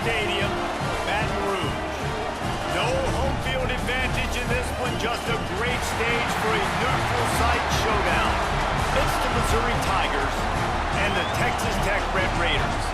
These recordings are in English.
Stadium, Baton Rouge. No home field advantage in this one, just a great stage for a neutral site showdown. It's the Missouri Tigers and the Texas Tech Red Raiders.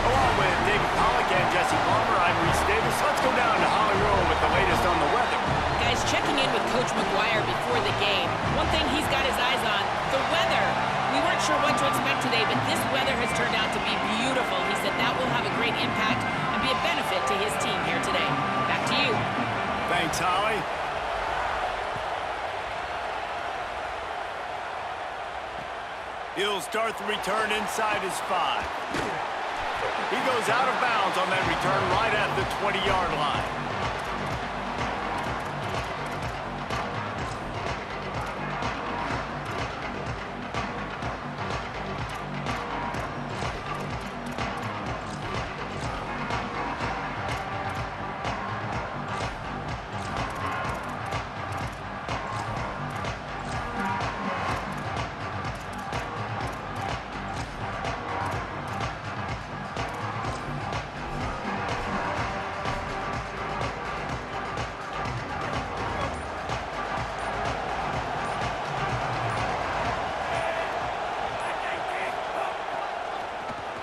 Along with David Pollack and Jesse Palmer, I'm Reese Davis. Let's go down to Holly Rowe with the latest on the weather. Guys, checking in with Coach McGuire before the game. One thing he's got his eyes on, the weather. We weren't sure what to expect today, but this weather has turned out to be beautiful. He said that will have a great impact and be a benefit to his team here today. Back to you. Thanks, Holly. He'll start the return inside his 5. He goes out of bounds on that return right at the 20-yard line.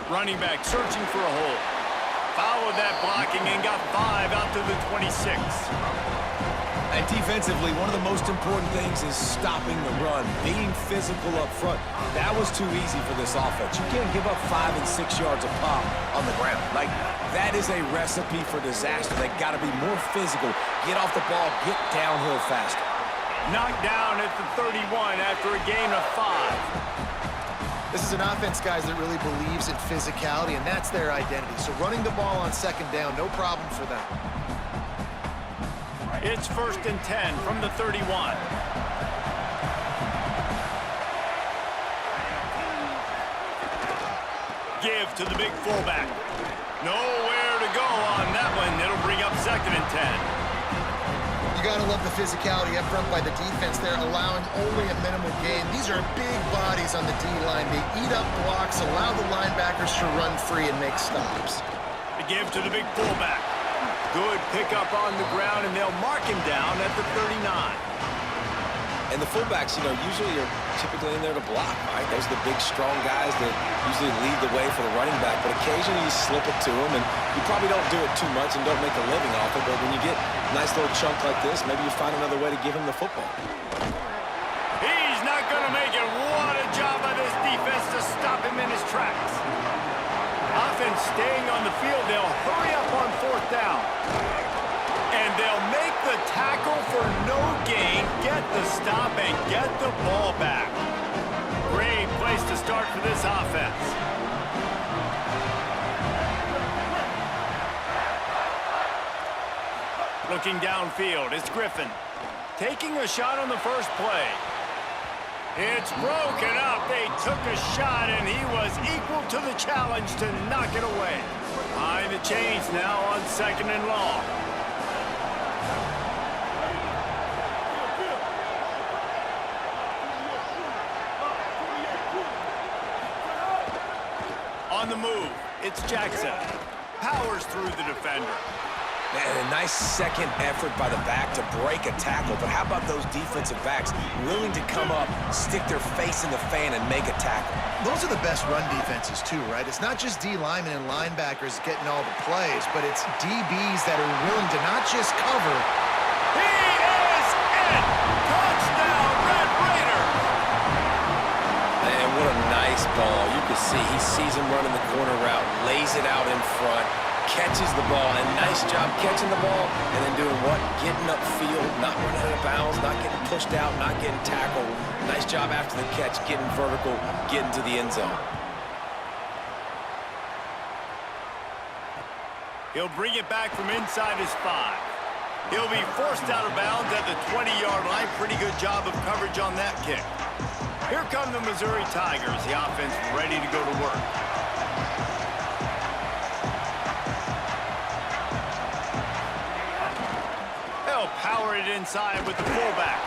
Running back searching for a hole. Followed that blocking and got 5 out to the 26. And defensively, one of the most important things is stopping the run, being physical up front. That was too easy for this offense. You can't give up 5 and 6 yards a pop on the ground. Like, that is a recipe for disaster. They got to be more physical, get off the ball, get downhill faster. Knocked down at the 31 after a gain of 5. This is an offense, guys, that really believes in physicality, and that's their identity. So running the ball on second down, no problem for them. It's 1st and 10 from the 31. Give to the big fullback. Nowhere to go on that one. It'll bring up 2nd and 10. You got to love the physicality up front by the defense there, allowing only a minimal gain. These are big bodies on the D-line. They eat up blocks, allow the linebackers to run free and make stops. The give to the big fullback. Good pickup on the ground, and they'll mark him down at the 39. And the fullbacks, usually are typically in there to block, right? Those are the big, strong guys that usually lead the way for the running back. But occasionally you slip it to them, and you probably don't do it too much and don't make a living off it. But when you get a nice little chunk like this, maybe you find another way to give him the football. He's not going to make it. What a job by this defense to stop him in his tracks. Offense staying on the field. They'll hurry up on 4th down. And they'll make the tackle for no gain, get the stop, and get the ball back. Great place to start for this offense. Looking downfield, it's Griffin. Taking a shot on the first play. It's broken up. They took a shot, and he was equal to the challenge to knock it away. Behind the chains now on 2nd and long. On the move, it's Jackson. Powers through the defender. Man, a nice second effort by the back to break a tackle. But how about those defensive backs willing to come up, stick their face in the fan, and make a tackle? Those are the best run defenses, too, right? It's not just D linemen and linebackers getting all the plays, but it's DBs that are willing to not just cover. He is in! Touchdown, Red Raiders! Man, what a nice ball. You can see he sees him running the corner route, lays it out in front, catches the ball, and nice job catching the ball and then doing what? Getting upfield, not running out of bounds, not getting pushed out, not getting tackled. Nice job after the catch, getting vertical, getting to the end zone. He'll bring it back from inside his 5. He'll be forced out of bounds at the 20-yard line. Pretty good job of coverage on that kick. Here come the Missouri Tigers, the offense ready to go to work. They'll power it inside with the fullback.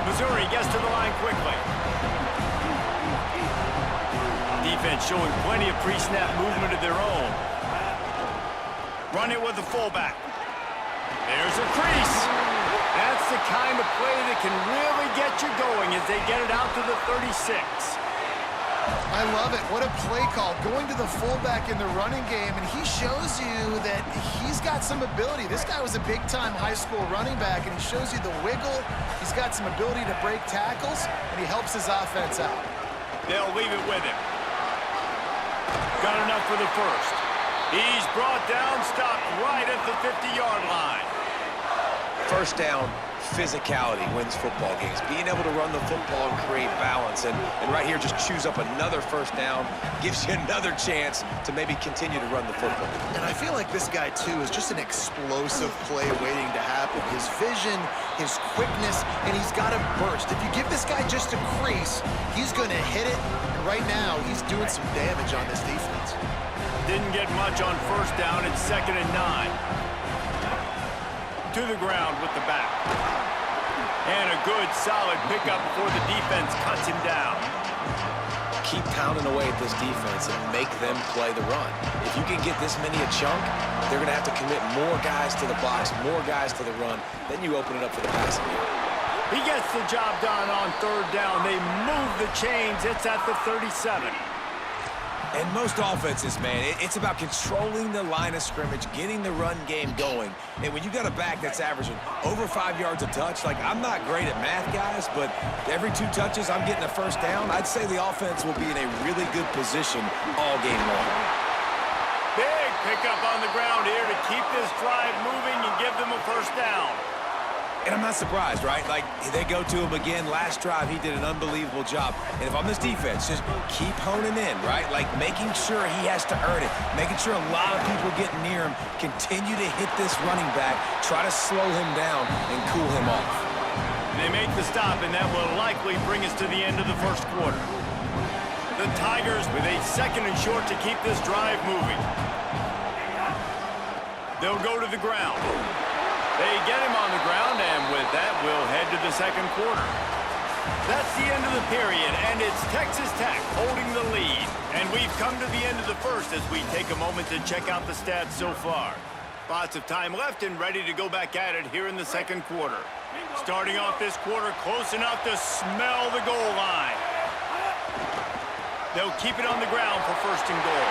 Missouri gets to the line quickly. defense showing plenty of pre-snap movement of their own. Run it with the fullback. There's a crease. That's the kind of play that can really get you going as they get it out to the 36. I love it. What a play call. Going to the fullback in the running game, and he shows you that he's got some ability. This guy was a big-time high school running back, and he shows you the wiggle. He's got some ability to break tackles, and he helps his offense out. They'll leave it with him. Got enough for the first. He's brought down, stopped right at the 50-yard line. First down, physicality wins football games. Being able to run the football and create balance. And right here, just choose up another first down, gives you another chance to maybe continue to run the football. And I feel like this guy, too, is just an explosive play waiting to happen. His vision, his quickness, and he's got a burst. If you give this guy just a crease, he's going to hit it. And right now, he's doing some damage on this defense. Didn't get much on first down. It's 2nd and 9. To the ground with the back. And a good, solid pickup before the defense cuts him down. Keep pounding away at this defense and make them play the run. If you can get this many a chunk, they're going to have to commit more guys to the box, more guys to the run. Then you open it up for the passing game. He gets the job done on third down. They move the chains. It's at the 37. And most offenses, man, it's about controlling the line of scrimmage, getting the run game going. And when you got a back that's averaging over 5 yards a touch, like, I'm not great at math, guys, but every 2 touches I'm getting a first down, I'd say the offense will be in a really good position all game long. Big pickup on the ground here to keep this drive moving and give them a first down. And I'm not surprised, right? Like, they go to him again. Last drive, he did an unbelievable job. And if I'm this defense, just keep honing in, right? Like, making sure he has to earn it. Making sure a lot of people get near him. Continue to hit this running back. Try to slow him down and cool him off. They make the stop, and that will likely bring us to the end of the first quarter. The Tigers with a 2nd and short to keep this drive moving. They'll go to the ground. They get him on the ground, and with that, we'll head to the second quarter. That's the end of the period, and it's Texas Tech holding the lead. And we've come to the end of the first as we take a moment to check out the stats so far. Lots of time left and ready to go back at it here in the second quarter. Starting off this quarter close enough to smell the goal line. They'll keep it on the ground for 1st and goal.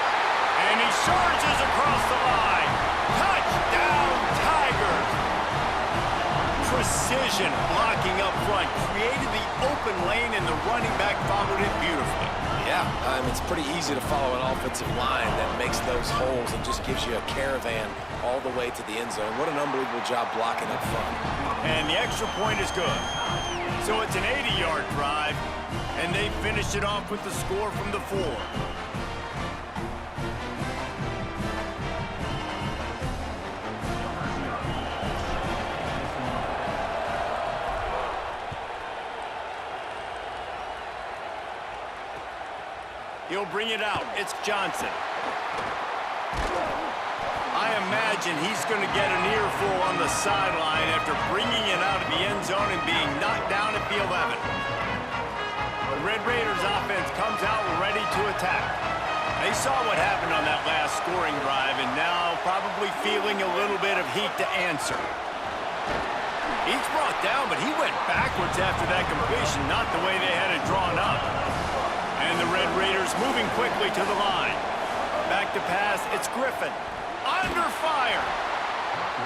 And he surges across the line. Touchdown, Tigers! Precision blocking up front created the open lane, and the running back followed it beautifully. Yeah, it's pretty easy to follow an offensive line that makes those holes and just gives you a caravan all the way to the end zone. What an unbelievable job blocking up front. And the extra point is good. So it's an 80-yard drive, and they finished it off with the score from the 4. He'll bring it out. It's Johnson. I imagine he's going to get an earful on the sideline after bringing it out of the end zone and being knocked down at the 11. The Red Raiders offense comes out ready to attack. They saw what happened on that last scoring drive and now probably feeling a little bit of heat to answer. He's brought down, but he went backwards after that completion, not the way they had it drawn up. And the Red Raiders moving quickly to the line. Back to pass, it's Griffin. Under fire.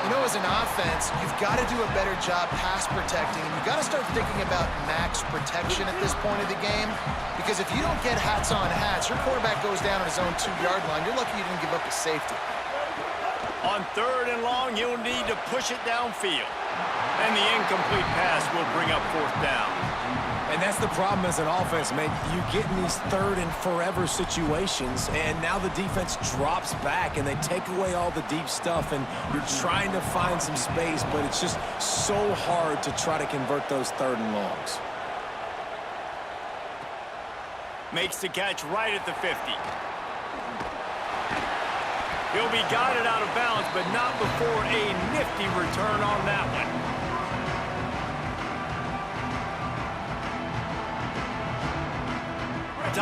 You know, as an offense, you've got to do a better job pass protecting, and you've got to start thinking about max protection at this point of the game, because if you don't get hats on hats, your quarterback goes down on his own 2-yard line. You're lucky you didn't give up a safety. On 3rd and long, you'll need to push it downfield. And the incomplete pass will bring up 4th down. And that's the problem as an offense, man. You get in these 3rd and forever situations, and now the defense drops back, and they take away all the deep stuff, and you're trying to find some space, but it's just so hard to try to convert those 3rd and longs. Makes the catch right at the 50. He'll be guided out of bounds, but not before a nifty return on that one.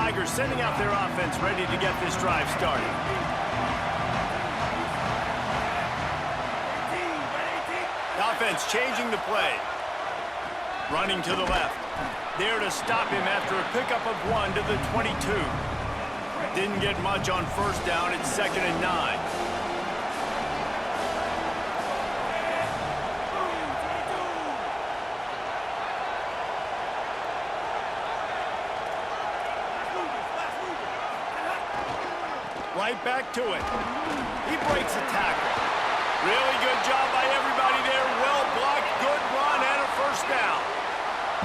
Tigers sending out their offense ready to get this drive started. Offense changing the play. Running to the left. There to stop him after a pickup of 1 to the 22. Didn't get much on first down. It's 2nd and 9. Right back to it. He breaks a tackle. Really good job by everybody there. Well blocked, good run, and a first down.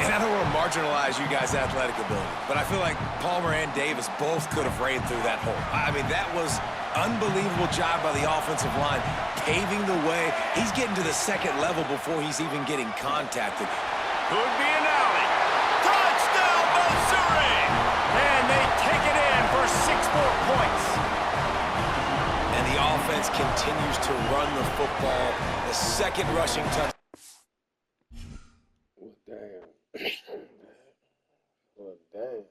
And I don't want to marginalize you guys' athletic ability, but I feel like Palmer and Davis both could have ran through that hole. I mean, that was unbelievable job by the offensive line, paving the way. He's getting to the second level before he's even getting contacted. Could be an alley. Touchdown, Missouri! And they take it in for 6 more points. And the offense continues to run the football. The second rushing touchdown. Well, damn.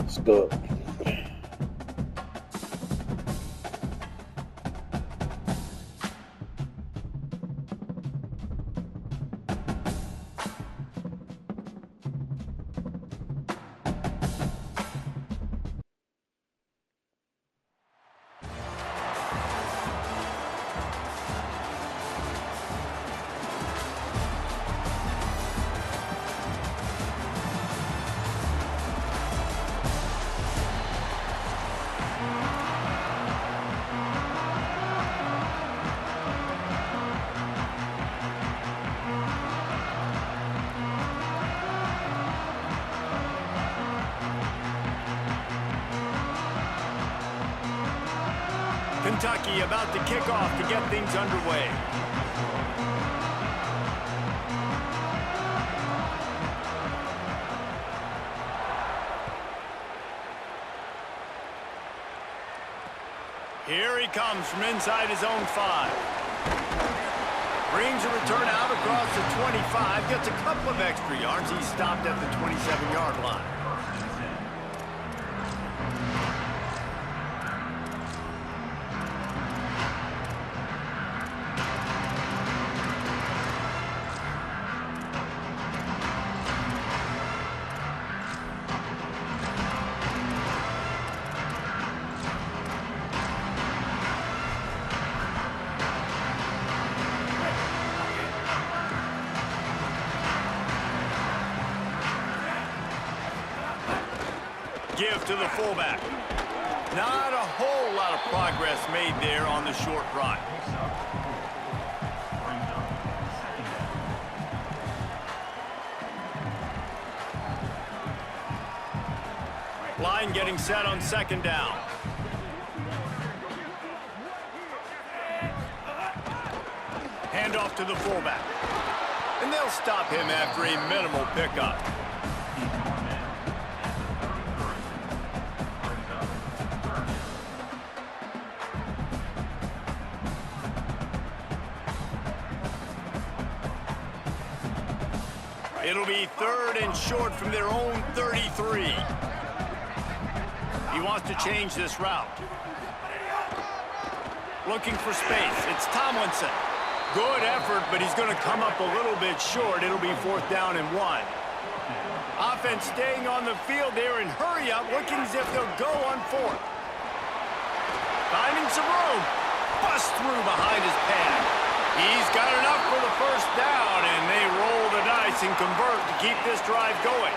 Stuck. Kentucky about to kick off to get things underway. Here he comes from inside his own 5. Brings a return out across the 25. Gets a couple of extra yards. He's stopped at the 27-yard line. Give to the fullback. Not a whole lot of progress made there on the short run. Line getting set on 2nd down. Hand off to the fullback. And they'll stop him after a minimal pickup. It'll be 3rd and short from their own 33. He wants to change this route. Looking for space. It's Tomlinson. Good effort, but he's going to come up a little bit short. It'll be 4th down and 1. Offense staying on the field there and hurry up, looking as if they'll go on 4th. some room. Bust through behind his pad. He's got enough for the first down, and they roll the dice and convert to keep this drive going.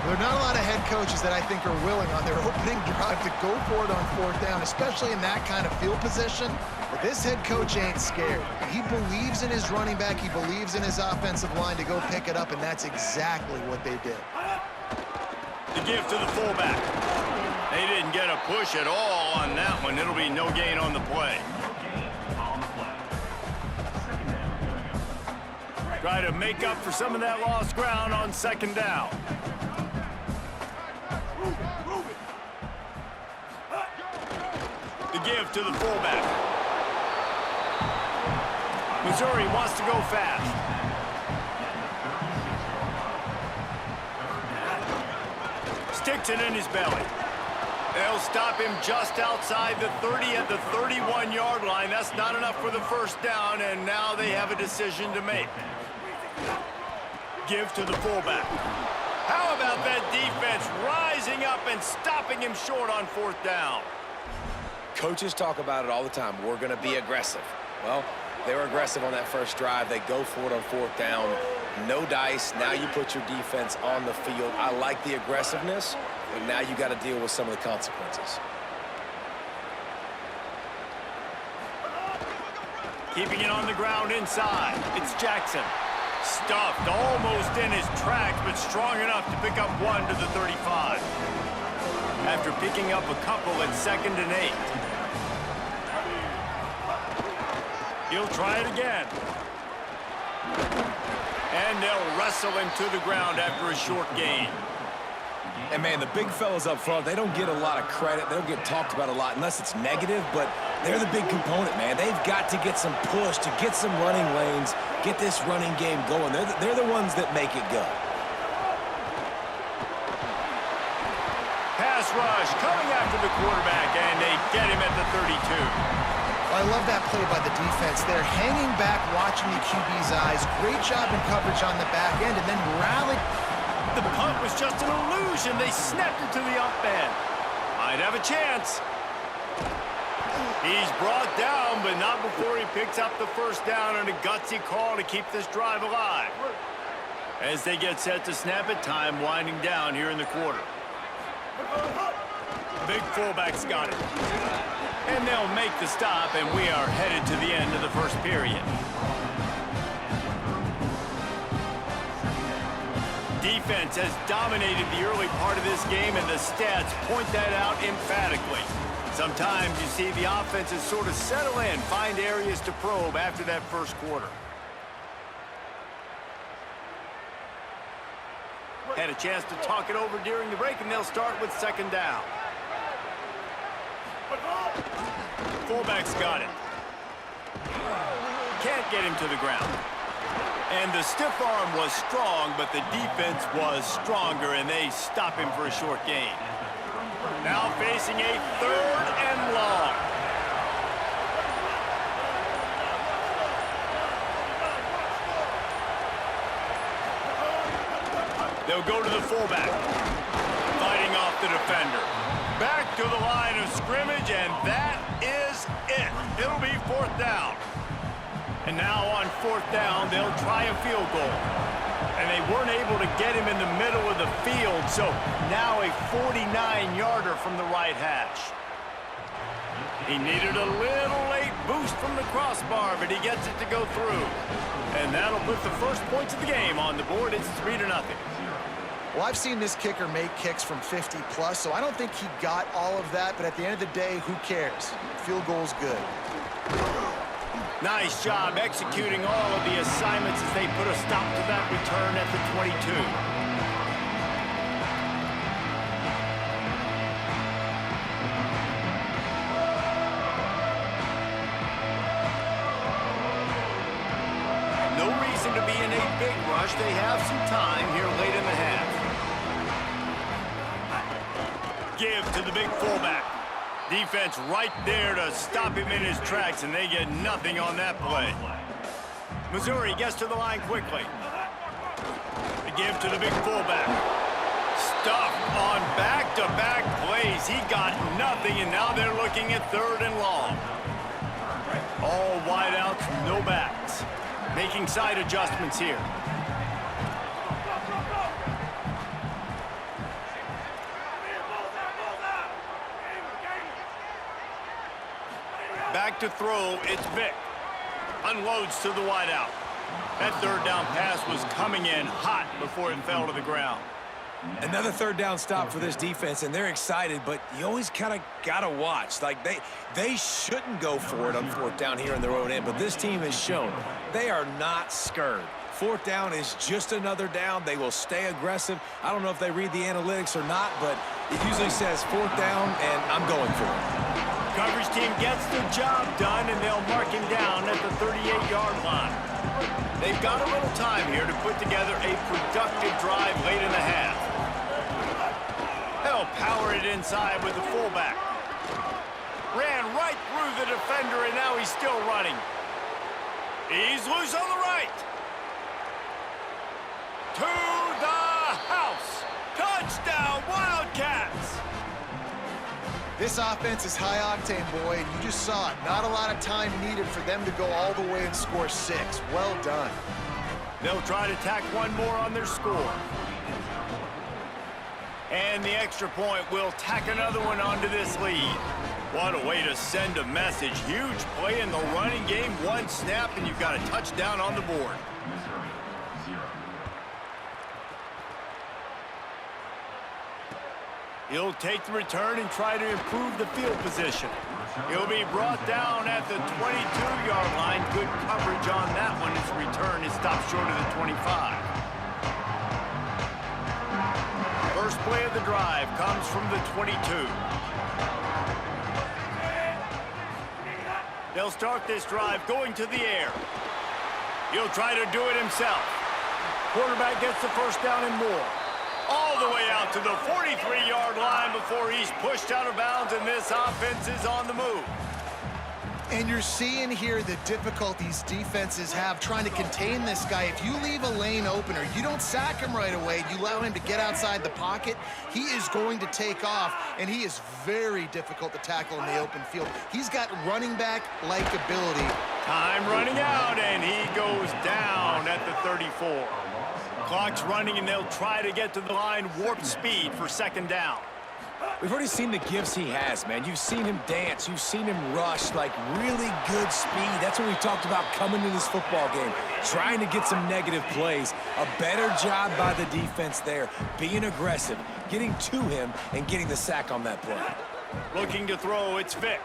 There are not a lot of head coaches that I think are willing on their opening drive to go for it on fourth down, especially in that kind of field position. But this head coach ain't scared. He believes in his running back. He believes in his offensive line to go pick it up, and that's exactly what they did. The give to the fullback. They didn't get a push at all on that one. It'll be no gain on the play. Try to make up for some of that lost ground on second down. The give to the fullback. Missouri wants to go fast. Sticks it in his belly. They'll stop him just outside the 30 at the 31-yard line. That's not enough for the first down, and now they have a decision to make. Give to the fullback. How about that defense rising up and stopping him short on fourth down? Coaches talk about it all the time. We're going to be aggressive. Well, they were aggressive on that first drive. They go for it on fourth down. No dice. Now you put your defense on the field. I like the aggressiveness, but now you got to deal with some of the consequences. Keeping it on the ground inside. It's Jackson. Stuffed almost in his tracks, but strong enough to pick up one to the 35. After picking up a couple at 2nd and 8. He'll try it again. And they'll wrestle him to the ground after a short gain. And, man, the big fellas up front, they don't get a lot of credit. They don't get talked about a lot unless it's negative, but they're the big component, man. They've got to get some push, to get some running lanes, get this running game going. They're the ones that make it go. Pass rush coming after the quarterback, and they get him at the 32. I love that play by the defense. They're hanging back, watching the QB's eyes. Great job in coverage on the back end, and then rally. The punt was just an illusion. They snapped it to the up end. Might have a chance. He's brought down, but not before he picks up the first down and a gutsy call to keep this drive alive. As they get set to snap it, time winding down here in the quarter. Big fullback's got it. And they'll make the stop, and we are headed to the end of the first period. Defense has dominated the early part of this game, and the stats point that out emphatically. Sometimes you see the offenses sort of settle in, find areas to probe after that first quarter. Had a chance to talk it over during the break, and they'll start with second down. Fullback's got it. Can't get him to the ground. And the stiff arm was strong, but the defense was stronger, and they stop him for a short gain. Now facing a 3rd and long. They'll go to the fullback, fighting off the defender. Back to the line of scrimmage, and that is it. It'll be 4th down. And now on 4th down, they'll try a field goal. And they weren't able to get him in the middle of the field, so now a 49-yarder from the right hash. He needed a little late boost from the crossbar, but he gets it to go through. And that'll put the first points of the game on the board. It's 3-0. Well, I've seen this kicker make kicks from 50+, so I don't think he got all of that, but at the end of the day, who cares? Field goal's good. Nice job executing all of the assignments as they put a stop to that return at the 22. No reason to be in a big rush. They have some time here late in the half. Give to the big fullback. Defense right there to stop him in his tracks, and they get nothing on that play. Missouri gets to the line quickly. The give to the big fullback. Stuffed on back-to-back plays. He got nothing, and now they're looking looking at 3rd and long. All wideouts, no backs. Making side adjustments here. Back to throw, it's Vick. Unloads to the wideout. That 3rd down pass was coming in hot before it fell to the ground. Another 3rd down stop for this defense, and they're excited, but you always kind of got to watch. Like, they shouldn't go for it on 4th down here in their own end, but this team has shown they are not scared. 4th down is just another down. They will stay aggressive. I don't know if they read the analytics or not, but it usually says 4th down, and I'm going for it. Coverage team gets the job done, and they'll mark him down at the 38-yard line. They've got a little time here to put together a productive drive late in the half. They'll power it inside with the fullback. Ran right through the defender, and now he's still running. He's loose on the right. To the house. Touchdown, Wildcats! This offense is high octane, boy, and you just saw it. Not a lot of time needed for them to go all the way and score 6. Well done. They'll try to tack one more on their score. And the extra point will tack another one onto this lead. What a way to send a message. Huge play in the running game. One snap, and you've got a touchdown on the board. He'll take the return and try to improve the field position. He'll be brought down at the 22-yard line. Good coverage on that one. His return is stopped short of the 25. First play of the drive comes from the 22. They'll start this drive going to the air. He'll try to do it himself. Quarterback gets the first down and more. All the way out to the 43-yard line before he's pushed out of bounds, and this offense is on the move. And you're seeing here the difficulties defenses have trying to contain this guy. If you leave a lane open or you don't sack him right away, you allow him to get outside the pocket, he is going to take off, and he is very difficult to tackle in the open field. He's got running back-like ability. Time running out, and he goes down at the 34. Clock's running, and they'll try to get to the line warp speed for 2nd down. We've already seen the gifts he has, man. You've seen him dance. You've seen him rush, like really good speed. That's what we talked about coming to this football game, trying to get some negative plays. A better job by the defense there, being aggressive, getting to him, and getting the sack on that play. Looking to throw, it's Vick.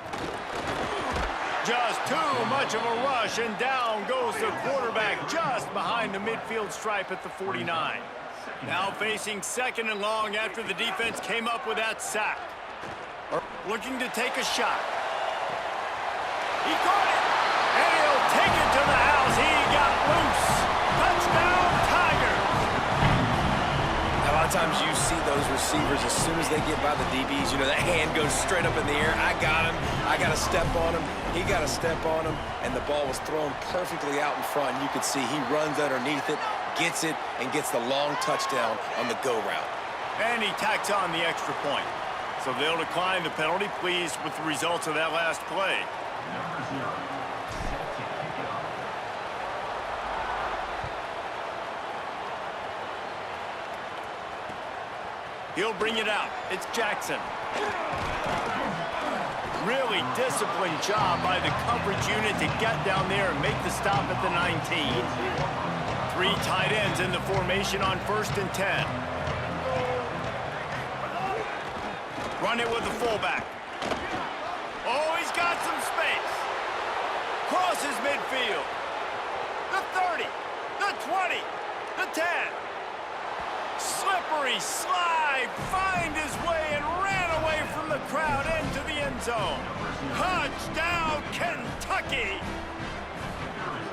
Just too much of a rush, and down goes the quarterback just behind the midfield stripe at the 49. Now facing 2nd and long after the defense came up with that sack. Looking to take a shot. He caught it, and he'll take it to the house. He got loose. Touchdown, Tigers! A lot of times you see those receivers, as soon as they get by the DBs, you know, that hand goes straight up in the air. I got him. I got to step on him. He got to step on him, and the ball was thrown perfectly out in front. You could see he runs underneath it, gets it, and gets the long touchdown on the go route. And he tacks on the extra point. So they'll decline the penalty, pleased with the results of that last play. He'll bring it out. It's Jackson. Really disciplined job by the coverage unit to get down there and make the stop at the 19. 3 tight ends in the formation on 1st and 10. Run it with the fullback. Oh, he's got some space. Crosses midfield. The 30, the 20, the 10. Slippery slide, find his way and ran away from the crowd into the end zone. Touchdown, Kentucky!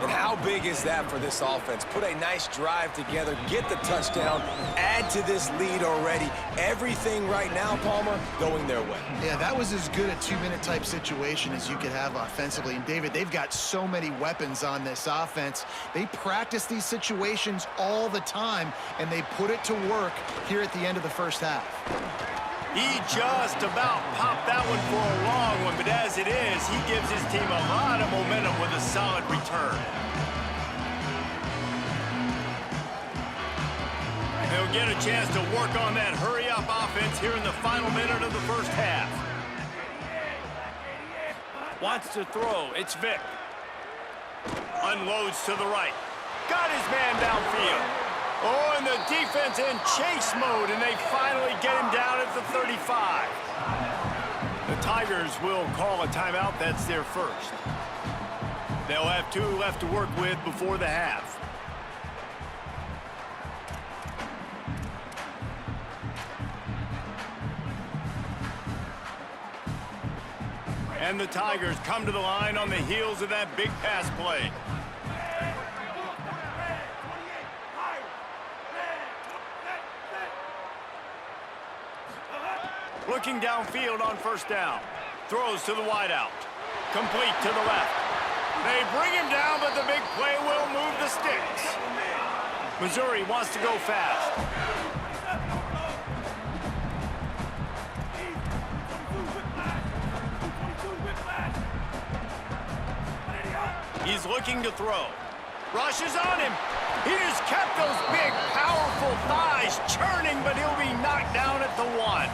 And how big is that for this offense? Put a nice drive together, get the touchdown, add to this lead already. Everything right now, Palmer, going their way. Yeah, that was as good a 2-minute type situation as you could have offensively. And David, they've got so many weapons on this offense. They practice these situations all the time, and they put it to work here at the end of the first half. He just about popped that one for a long one, but is he gives his team a lot of momentum with a solid return. They'll get a chance to work on that hurry-up offense here in the final minute of the first half. Wants to throw. It's Vick. Unloads to the right. Got his man downfield. Oh, and the defense in chase mode, and they finally get him down at the 35. The Tigers will call a timeout. That's their first. They'll have 2 left to work with before the half. And the Tigers come to the line on the heels of that big pass play. Looking downfield on first down. Throws to the wideout. Complete to the left. They bring him down, but the big play will move the sticks. Missouri wants to go fast. He's looking to throw. Rushes on him. He just kept those big, powerful thighs churning, but he'll be knocked down at the 1.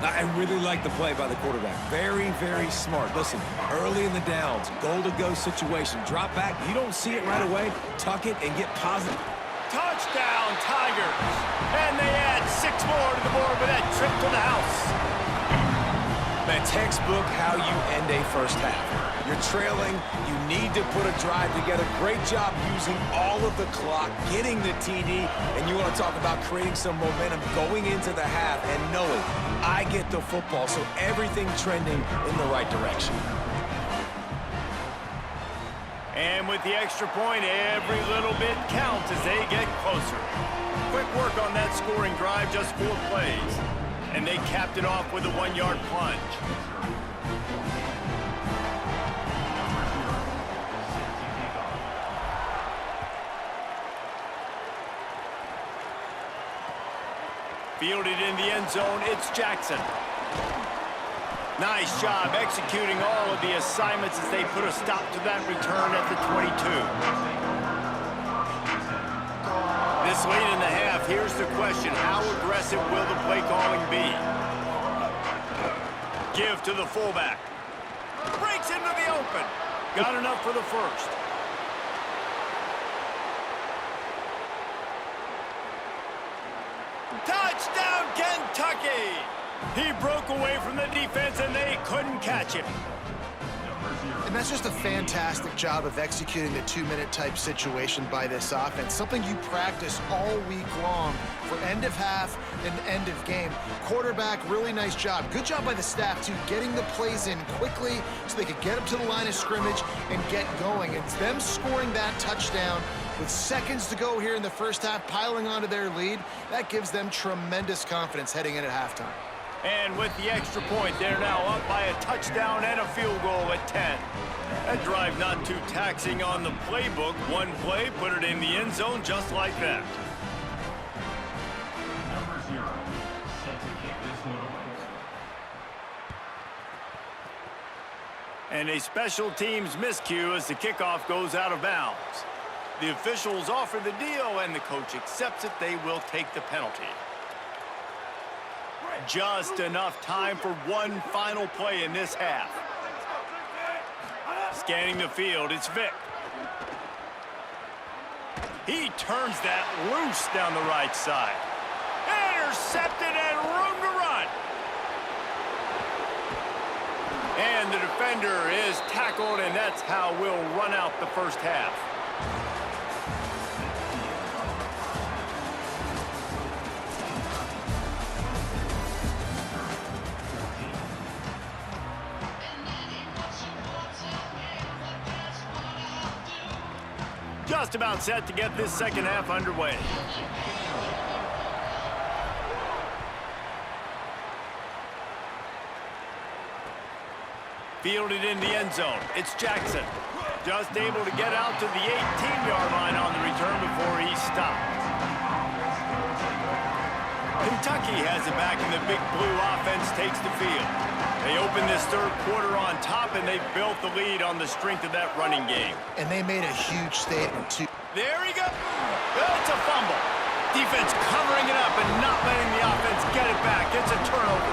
I really like the play by the quarterback. Very, very smart. Listen, early in the downs, goal-to-go situation. Drop back. You don't see it right away. Tuck it and get positive. Touchdown, Tigers. And they add 6 more to the board with that trip to the house. Man, textbook how you end a first half. You're trailing. You need to put a drive together. Great job using all of the clock, getting the TD, and you want to talk about creating some momentum going into the half and knowing I get the football, so everything trending in the right direction. And with the extra point, every little bit counts as they get closer. Quick work on that scoring drive, just 4 plays. And they capped it off with a 1-yard plunge. Fielded in the end zone, it's Jackson. Nice job executing all of the assignments as they put a stop to that return at the 22. This late in the half, here's the question. How aggressive will the play calling be? Give to the fullback. Breaks into the open. Got enough for the first. Touchdown, Kentucky! He broke away from the defense, and they couldn't catch him. And that's just a fantastic job of executing the 2-minute type situation by this offense. Something you practice all week long for end of half and end of game. Quarterback, really nice job. Good job by the staff, too, getting the plays in quickly so they could get up to the line of scrimmage and get going. It's them scoring that touchdown with seconds to go here in the first half, piling onto their lead. That gives them tremendous confidence heading in at halftime. And with the extra point, they're now up by a touchdown and a field goal at 10. That drive not too taxing on the playbook. One play, put it in the end zone just like that. And a special teams miscue as the kickoff goes out of bounds. The officials offer the deal, and the coach accepts it. They will take the penalty. Just enough time for one final play in this half. Scanning the field, it's Vick. He turns that loose down the right side. Intercepted and room to run. And the defender is tackled, and that's how we'll run out the first half. Just about set to get this second half underway. Fielded in the end zone. It's Jackson. Just able to get out to the 18-yard line on the return before he stopped. Kentucky has it back, and the big blue offense takes the field. They opened this third quarter on top, and they built the lead on the strength of that running game. And they made a huge statement, too. There he goes. It's a fumble. Defense covering it up and not letting the offense get it back. It's a turnover.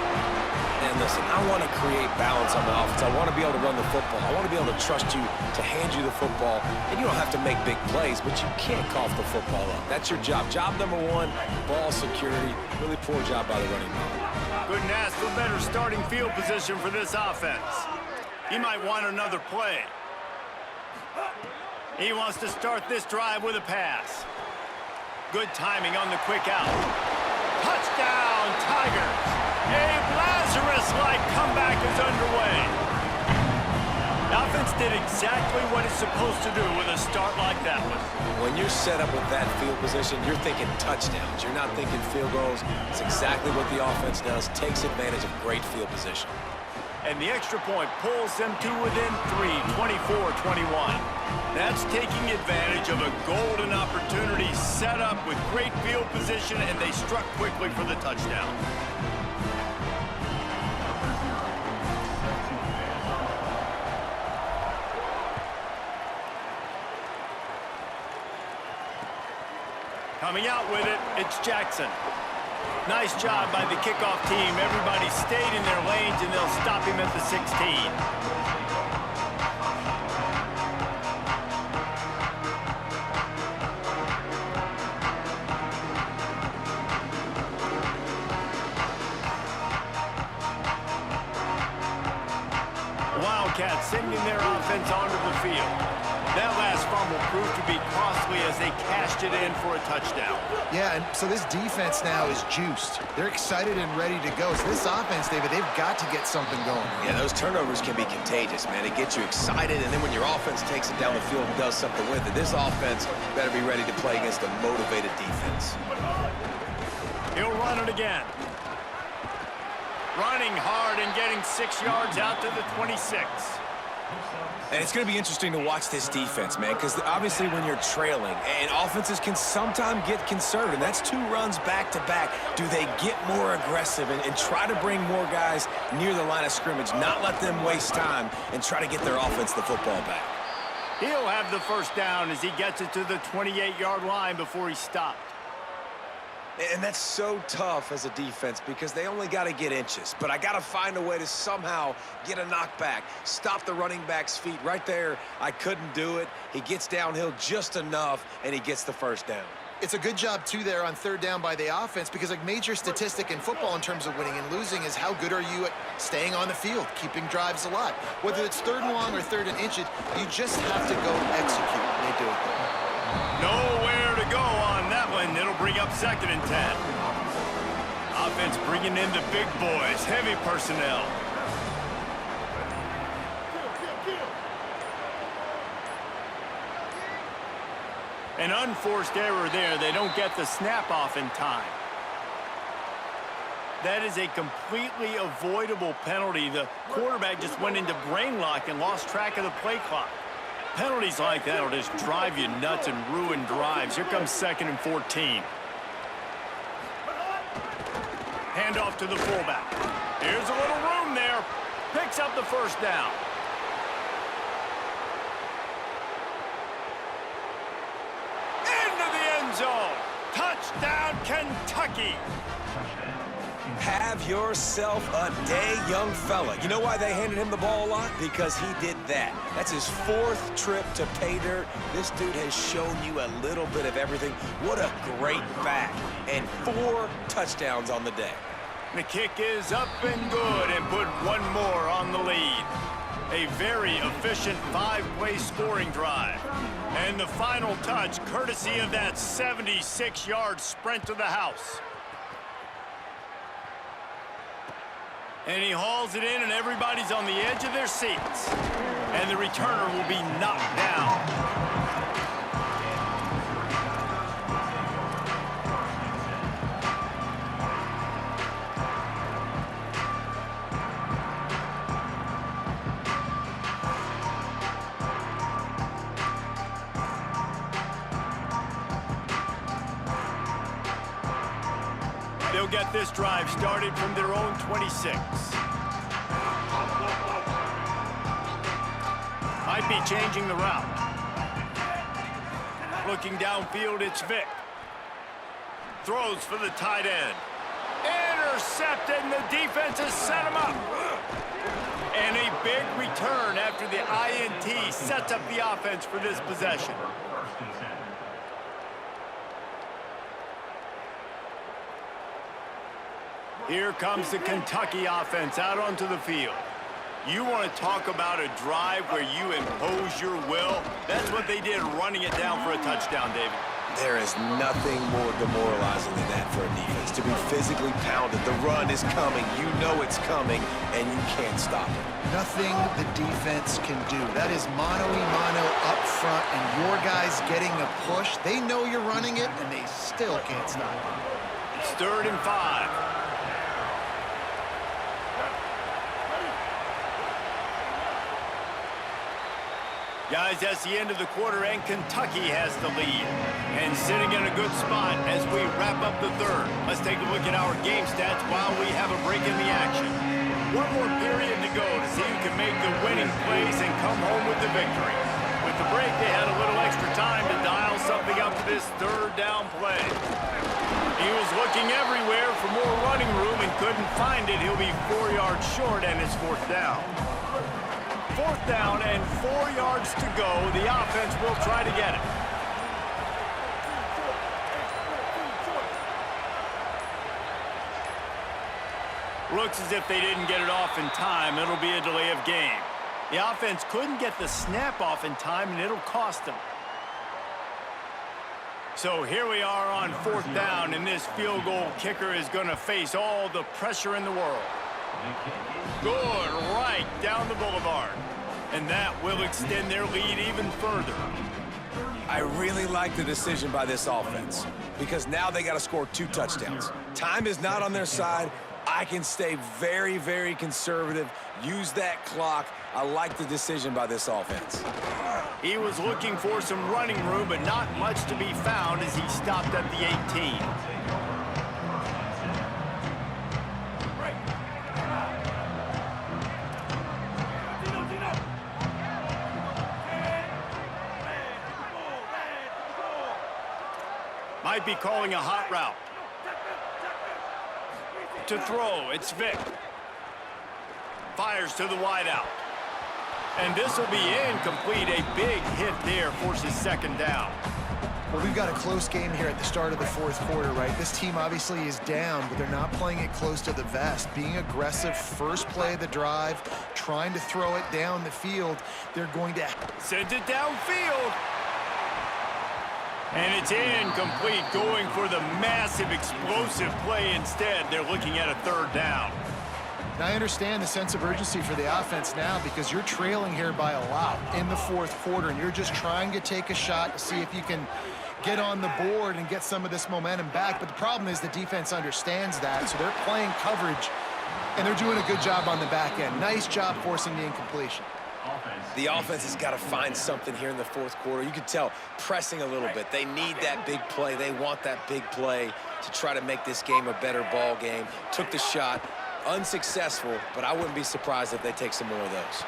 And listen, I want to create balance on the offense. I want to be able to run the football. I want to be able to trust you to hand you the football. And you don't have to make big plays, but you can't cough the football up. That's your job. Job number one, ball security. Really poor job by the running back. Couldn't ask for better starting field position for this offense. He might want another play. He wants to start this drive with a pass. Good timing on the quick out. Touchdown, Tigers! A Lazarus-like comeback is underway. The offense did exactly what it's supposed to do with a start like that one. When you're set up with that field position, you're thinking touchdowns. You're not thinking field goals. It's exactly what the offense does. Takes advantage of great field position. And the extra point pulls them to within 3, 24-21. That's taking advantage of a golden opportunity set up with great field position, and they struck quickly for the touchdown. Coming out with it, it's Jackson. Nice job by the kickoff team. Everybody stayed in their lanes, and they'll stop him at the 16. Wildcats sending their offense onto the field. That last fumble proved to be costly as they cashed it in for a touchdown. Yeah, and so this defense now is juiced. They're excited and ready to go. So this offense, David, they've got to get something going. Yeah, those turnovers can be contagious, man. It gets you excited, and then when your offense takes it down the field and does something with it, this offense better be ready to play against a motivated defense. He'll run it again. Running hard and getting 6 yards out to the 26. And it's going to be interesting to watch this defense, man, because obviously when you're trailing, and offenses can sometimes get conservative, and that's 2 runs back-to-back. Do they get more aggressive and try to bring more guys near the line of scrimmage, not let them waste time, and try to get their offense the football back? He'll have the first down as he gets it to the 28-yard line before he stopped. And that's so tough as a defense because they only got to get inches. But I got to find a way to somehow get a knockback, stop the running back's feet. Right there, I couldn't do it. He gets downhill just enough, and he gets the first down. It's a good job, too, there on third down by the offense because a major statistic in football in terms of winning and losing is how good are you at staying on the field, keeping drives alive. Whether it's third and long or third and inches, you just have to go execute. They do it there. Nowhere to go on that one. It'll bring up 2nd and 10. Offense bringing in the big boys, heavy personnel. An unforced error there. They don't get the snap off in time. That is a completely avoidable penalty. The quarterback just went into brain lock and lost track of the play clock. Penalties like that will just drive you nuts and ruin drives. Here comes 2nd and 14. Hand off to the fullback. Here's a little room there. Picks up the first down. Into the end zone. Touchdown, Kentucky. Have yourself a day, young fella. You know why they handed him the ball a lot? Because he did that. That's his 4th trip to pay dirt. This dude has shown you a little bit of everything. What a great back. And 4 touchdowns on the day. The kick is up and good and put one more on the lead. A very efficient 5-play scoring drive. And the final touch, courtesy of that 76-yard sprint to the house. And he hauls it in, and everybody's on the edge of their seats. And the returner will be knocked down. They'll get this drive started from their own 26. be changing the route. Looking downfield, it's Vick. Throws for the tight end. Intercepted, and the defense has set him up. And a big return after the INT sets up the offense for this possession. Here comes the Kentucky offense out onto the field. You want to talk about a drive where you impose your will? That's what they did, running it down for a touchdown, David. There is nothing more demoralizing than that for a defense, to be physically pounded. The run is coming. You know it's coming, and you can't stop it. Nothing the defense can do. That is mano-a-mano up front, and your guys getting a push. They know you're running it, and they still can't stop it. It's 3rd and 5. Guys, that's the end of the quarter, and Kentucky has the lead. And sitting in a good spot as we wrap up the 3rd. Let's take a look at our game stats while we have a break in the action. One more period to go to see who can make the winning plays and come home with the victory. With the break, they had a little extra time to dial something up to this 3rd down play. He was looking everywhere for more running room and couldn't find it. He'll be 4 yards short, and it's 4th down. 4th down and 4 yards to go. The offense will try to get it. Looks as if they didn't get it off in time. It'll be a delay of game. The offense couldn't get the snap off in time, and it'll cost them. So here we are on 4th down, and this field goal kicker is going to face all the pressure in the world. Good, right down the boulevard. And that will extend their lead even further. I really like the decision by this offense because now they got to score 2 touchdowns. Time is not on their side. I can stay very, very conservative, use that clock. I like the decision by this offense. He was looking for some running room, but not much to be found as he stopped at the 18. Might be calling a hot route. To throw, it's Vick. Fires to the wideout. And this will be incomplete. A big hit there forces 2nd down. Well, we've got a close game here at the start of the 4th quarter, right? This team obviously is down, but they're not playing it close to the vest. Being aggressive, first play of the drive, trying to throw it down the field. They're going to send it downfield. And it's incomplete, going for the massive, explosive play instead. They're looking at a 3rd down. Now, I understand the sense of urgency for the offense now because you're trailing here by a lot in the 4th quarter, and you're just trying to take a shot to see if you can get on the board and get some of this momentum back. But the problem is the defense understands that, so they're playing coverage, and they're doing a good job on the back end. Nice job forcing the incompletion. The offense has got to find something here in the 4th quarter. You can tell pressing a little bit. They need that big play. They want that big play to try to make this game a better ball game. Took the shot, unsuccessful, but I wouldn't be surprised if they take some more of those.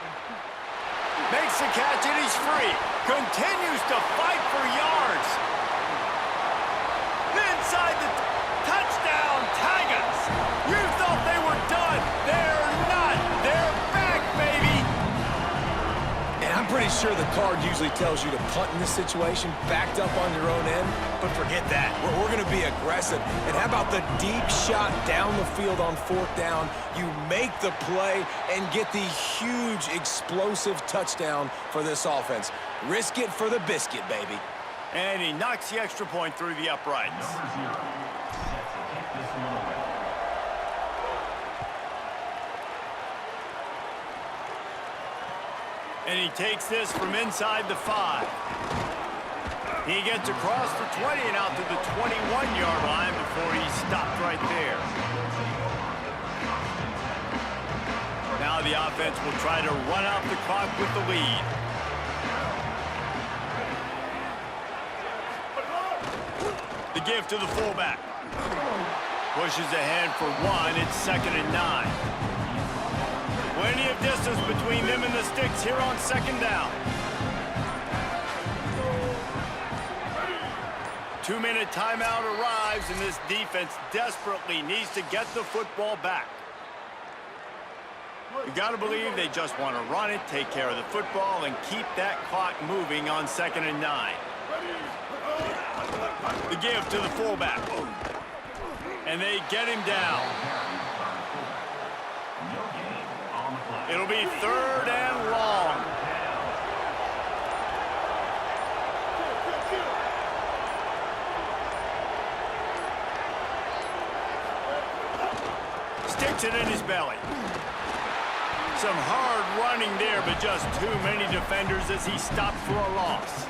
Makes the catch and he's free. Continues to fight for yards. Inside the touchdown, Tigers. You thought they were done. They're not. They're back, baby. And I'm pretty sure the card usually tells you to punt in this situation, backed up on your own end, but forget that. We're going to be aggressive. And how about the deep shot down the field on 4th down? You make the play and get the huge explosive touchdown for this offense. Risk it for the biscuit, baby. And he knocks the extra point through the uprights. And he takes this from inside the 5. He gets across the 20 and out to the 21-yard line before he stopped right there. Now the offense will try to run out the clock with the lead. The give to the fullback. Pushes ahead for 1. It's 2nd and 9. Plenty of distance between them and the sticks here on 2nd down. 2-minute timeout arrives, and this defense desperately needs to get the football back. You got to believe they just want to run it, take care of the football, and keep that clock moving on 2nd and 9. The give to the fullback. And they get him down. It'll be 3rd and long. Sticks it in his belly. Some hard running there, but just too many defenders as he stopped for a loss.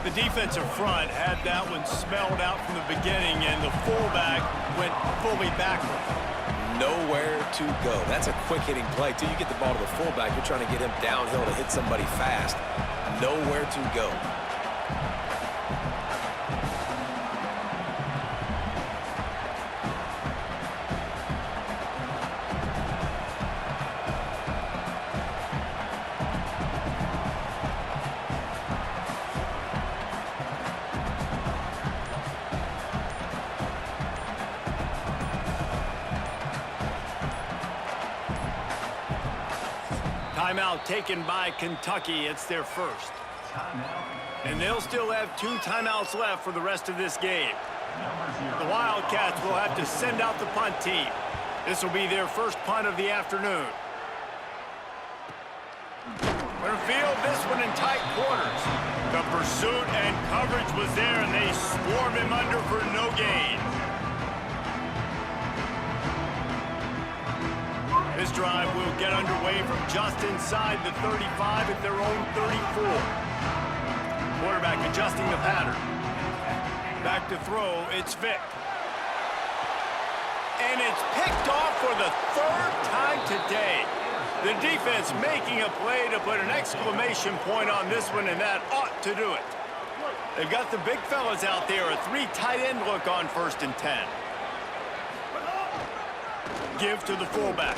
The defensive front had that one smelled out from the beginning, and the fullback went fully backward. Nowhere to go. That's a quick-hitting play. Till you get the ball to the fullback, you're trying to get him downhill to hit somebody fast. Nowhere to go. Timeout taken by Kentucky. It's their first. And they'll still have 2 timeouts left for the rest of this game. The Wildcats will have to send out the punt team. This will be their first punt of the afternoon. They're field this one in tight quarters. The pursuit and coverage was there, and they swarm him under for no gain. This drive will get underway from just inside the 35 at their own 34. Quarterback adjusting the pattern. Back to throw, it's Vick. And it's picked off for the 3rd time today. The defense making a play to put an exclamation point on this one, and that ought to do it. They've got the big fellas out there, a 3 tight end look on 1st and 10. Give to the fullback.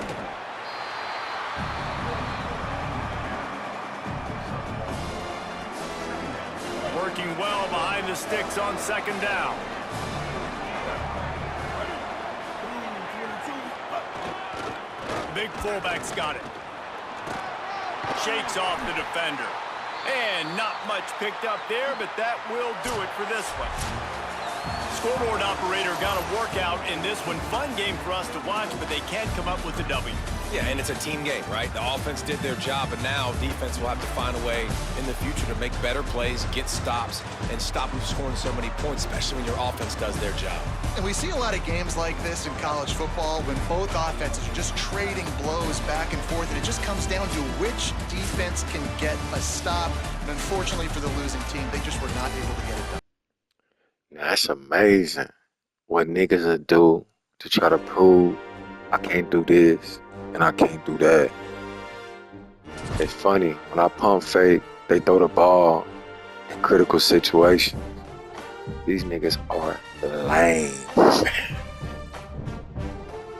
Working well behind the sticks on 2nd down. Big fullback's got it. Shakes off the defender. And not much picked up there, but that will do it for this one. Scoreboard operator got a workout in this one. Fun game for us to watch, but they can't come up with the W. Yeah, and it's a team game, right? The offense did their job, but now defense will have to find a way in the future to make better plays, get stops, and stop them scoring so many points, especially when your offense does their job. And we see a lot of games like this in college football when both offenses are just trading blows back and forth, and it just comes down to which defense can get a stop. And unfortunately for the losing team, they just were not able to get it done. That's amazing what niggas will do to try to prove I can't do this and I can't do that. It's funny, when I pump fake, they throw the ball in critical situations. These niggas are lame.